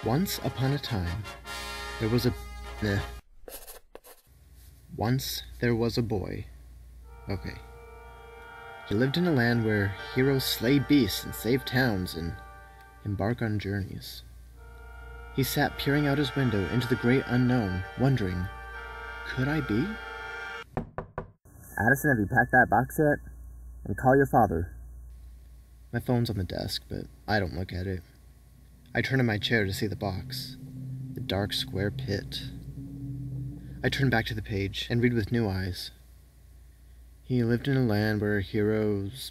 Once upon a time, there was a... eh. Once there was a boy. Okay. He lived in a land where heroes slay beasts and save towns and embark on journeys. He sat peering out his window into the great unknown, wondering, could I be? Addison, have you packed that box yet? And call your father. My phone's on the desk, but I don't look at it. I turn in my chair to see the box. The dark square pit. I turn back to the page and read with new eyes. He lived in a land where heroes...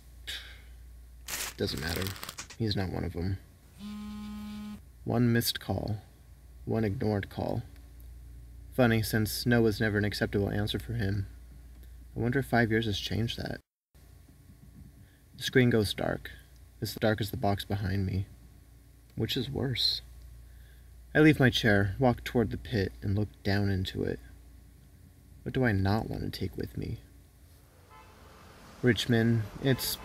Doesn't matter. He's not one of them. One missed call. One ignored call. Funny, since no was never an acceptable answer for him. I wonder if 5 years has changed that. The screen goes dark. As dark as the box behind me. Which is worse? I leave my chair, walk toward the pit, and look down into it. What do I not want to take with me? Richmond, it's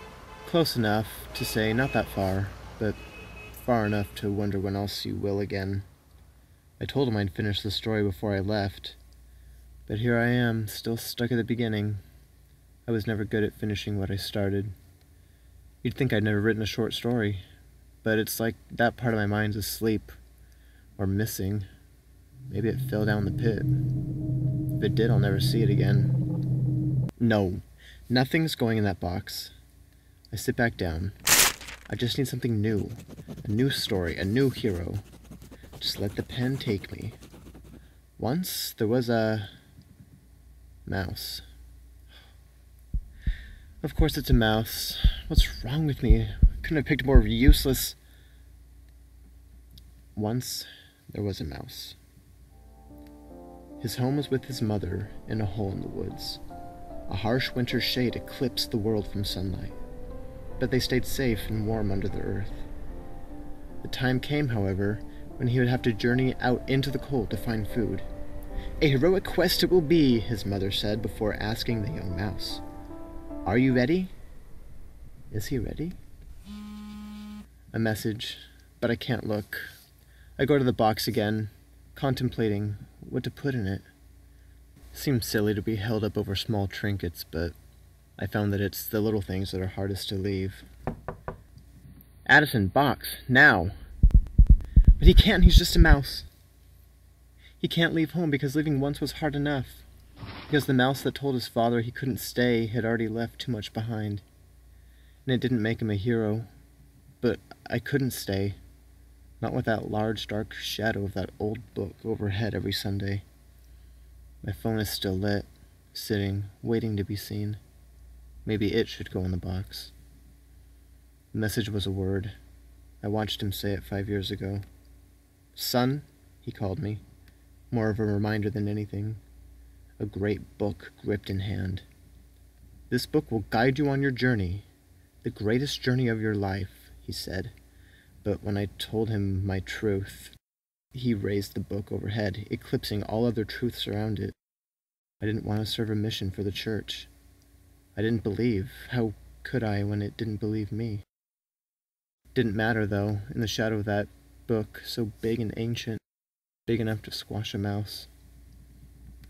close enough to say not that far, but far enough to wonder when I'll see Will again. I told him I'd finish the story before I left, but here I am, still stuck at the beginning. I was never good at finishing what I started. You'd think I'd never written a short story, but it's like that part of my mind's asleep, or missing. Maybe it fell down the pit. If it did, I'll never see it again. No, nothing's going in that box. I sit back down. I just need something new. A new story, a new hero. Just let the pen take me. Once there was a... mouse. Of course it's a mouse. What's wrong with me? Couldn't have picked a more useless... Once there was a mouse. His home was with his mother in a hole in the woods. A harsh winter shade eclipsed the world from sunlight, but they stayed safe and warm under the earth. The time came, however, when he would have to journey out into the cold to find food. A heroic quest it will be, his mother said before asking the young mouse, "Are you ready?" Is he ready? A message, but I can't look. I go to the box again, contemplating what to put in it. Seems silly to be held up over small trinkets, but I found that it's the little things that are hardest to leave. Addison, box, now! But he can't, he's just a mouse. He can't leave home because leaving once was hard enough. Because the mouse that told his father he couldn't stay had already left too much behind. And it didn't make him a hero. But I couldn't stay. Not with that large, dark shadow of that old book overhead every Sunday. My phone is still lit, sitting, waiting to be seen. Maybe it should go in the box. The message was a word. I watched him say it 5 years ago. Son, he called me. More of a reminder than anything. A great book gripped in hand. This book will guide you on your journey. The greatest journey of your life, he said. But when I told him my truth, he raised the book overhead, eclipsing all other truths around it. I didn't want to serve a mission for the church. I didn't believe. How could I when it didn't believe me? Didn't matter, though, in the shadow of that book, so big and ancient, big enough to squash a mouse.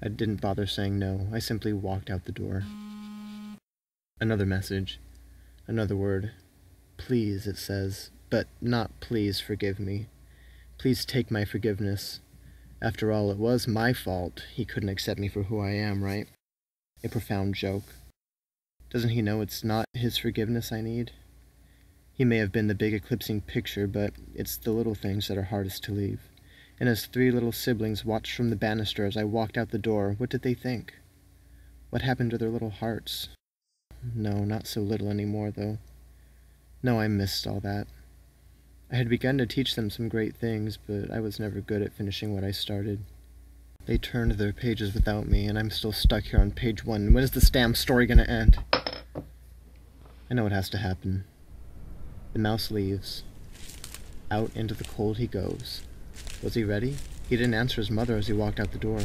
I didn't bother saying no. I simply walked out the door. Another message. Another word. Please, it says. But not please forgive me. Please take my forgiveness. After all, it was my fault. He couldn't accept me for who I am, right? A profound joke. Doesn't he know it's not his forgiveness I need? He may have been the big eclipsing picture, but it's the little things that are hardest to leave. And as 3 little siblings watched from the banister as I walked out the door, what did they think? What happened to their little hearts? No, not so little anymore, though. No, I missed all that. I had begun to teach them some great things, but I was never good at finishing what I started. They turned their pages without me, and I'm still stuck here on page 1. When is this damn story gonna end? I know what has to happen. The mouse leaves. Out into the cold he goes. Was he ready? He didn't answer his mother as he walked out the door.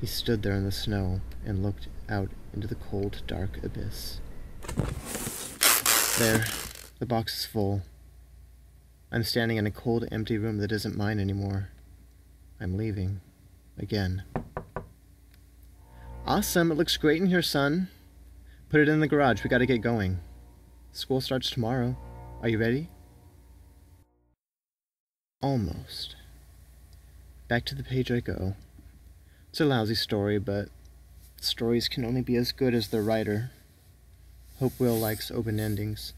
He stood there in the snow and looked out into the cold, dark abyss. There, the box is full. I'm standing in a cold, empty room that isn't mine anymore. I'm leaving. Again. Awesome, it looks great in here, son. Put it in the garage, we gotta get going. School starts tomorrow. Are you ready? Almost. Back to the page I go. It's a lousy story, but stories can only be as good as their writer. Hope Will likes open endings.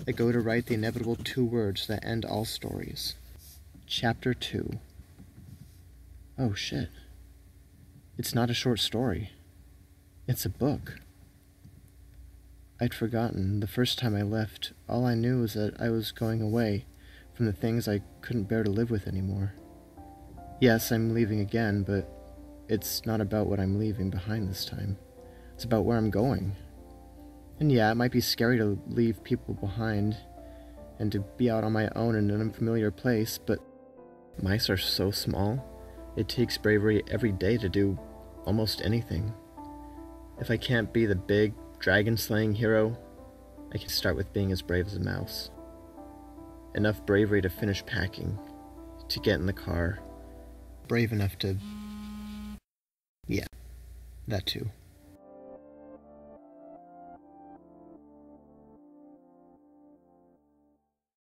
I go to write the inevitable 2 words that end all stories. Chapter 2. Oh shit. It's not a short story. It's a book. I'd forgotten. The first time I left, all I knew was that I was going away from the things I couldn't bear to live with anymore. Yes, I'm leaving again, but it's not about what I'm leaving behind this time. It's about where I'm going. And yeah, it might be scary to leave people behind and to be out on my own in an unfamiliar place, but mice are so small. It takes bravery every day to do almost anything. If I can't be the big, dragon-slaying hero, I can start with being as brave as a mouse. Enough bravery to finish packing, to get in the car. Brave enough to... yeah, that too.